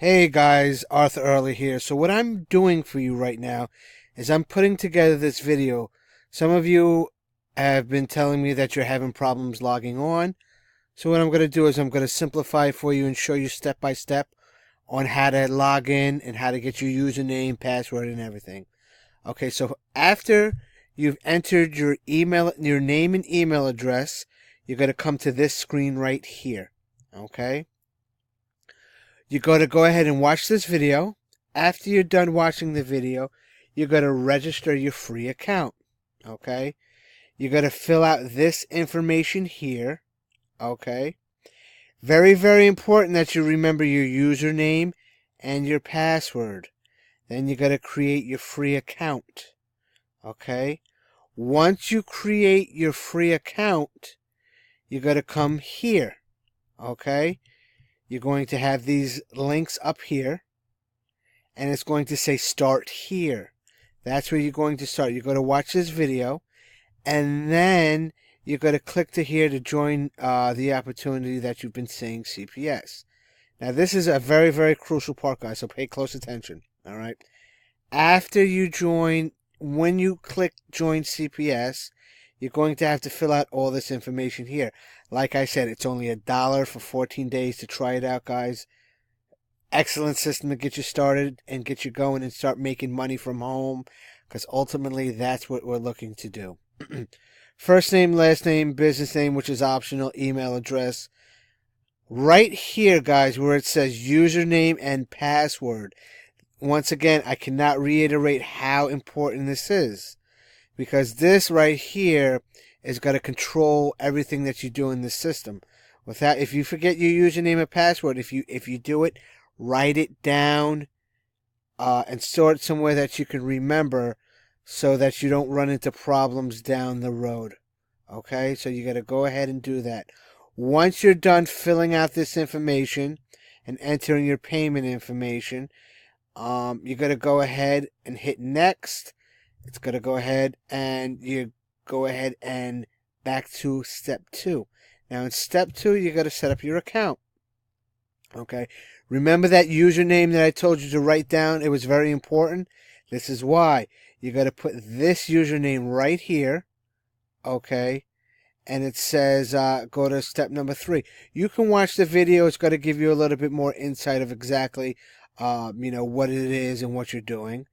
Hey guys, Arthur Early here. So what I'm doing for you right now is I'm putting together this video. Some of you have been telling me that you're having problems logging on. So what I'm going to do is I'm going to simplify it for you and show you step by step on how to log in and how to get your username, password, and everything. Okay, so after you've entered your name and email address, you're going to come to this screen right here. Okay? You're going to go ahead and watch this video. After you're done watching the video, you're going to register your free account. Okay? You're going to fill out this information here. Okay? Very, very important that you remember your username and your password. Then you're going to create your free account. Okay? Once you create your free account, you're going to come here. Okay? You're going to have these links up here, and it's going to say start here. That's where you're going to start. You're going to watch this video, and then you're going to click to here to join the opportunity that you've been seeing, CPS. Now, this is a very, very crucial part, guys, so pay close attention, all right? After you join, when you click join CPS, you're going to have to fill out all this information here. Like I said, it's only $1 for 14 days to try it out, guys. Excellent system to get you started and get you going and start making money from home, because ultimately that's what we're looking to do. First name, last name, business name, which is optional, email address. Right here, guys, where it says username and password. Once again, I cannot reiterate how important this is, because this right here is going to control everything that you do in the system. Without, if you forget your username and password, if you do it, write it down and store it somewhere that you can remember, so that you don't run into problems down the road. Okay, so you got to go ahead and do that. Once you're done filling out this information and entering your payment information, you're going to go ahead and hit next. It's going to go ahead and you go ahead and back to step 2. Now in step 2, you got to set up your account. Okay. Remember that username that I told you to write down? It was very important. This is why. You got to put this username right here. Okay. And it says, go to step number 3. You can watch the video. It's going to give you a little bit more insight of exactly, what it is and what you're doing.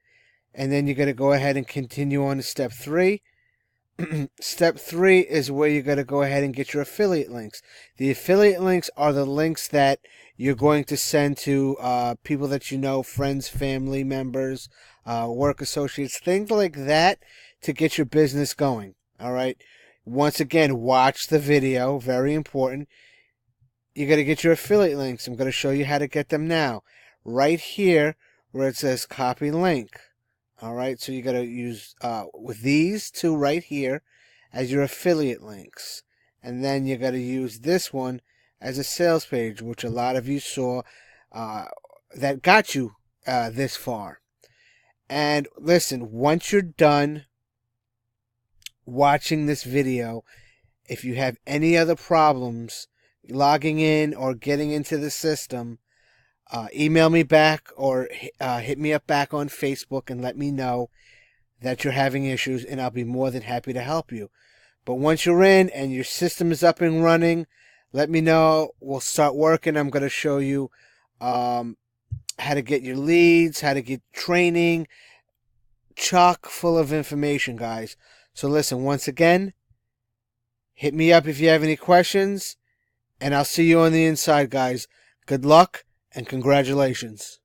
And then you're going to go ahead and continue on to step 3. Step 3 is where you're going to go ahead and get your affiliate links. The affiliate links are the links that you're going to send to people that you know, friends, family members, work associates, things like that, to get your business going. All right. Once again, watch the video. Very important. You got to get your affiliate links. I'm going to show you how to get them now. Right here where it says copy link. All right. So you got to use with these two right here as your affiliate links. And then you got to use this one as a sales page, which a lot of you saw that got you this far. And listen, once you're done watching this video, if you have any other problems logging in or getting into the system, email me back or hit me up back on Facebook and let me know that you're having issues, and I'll be more than happy to help you. But once you're in and your system is up and running, let me know. We'll start working. I'm going to show you how to get your leads, how to get training, chock full of information, guys. So listen, once again, hit me up if you have any questions, and I'll see you on the inside, guys. Good luck and congratulations.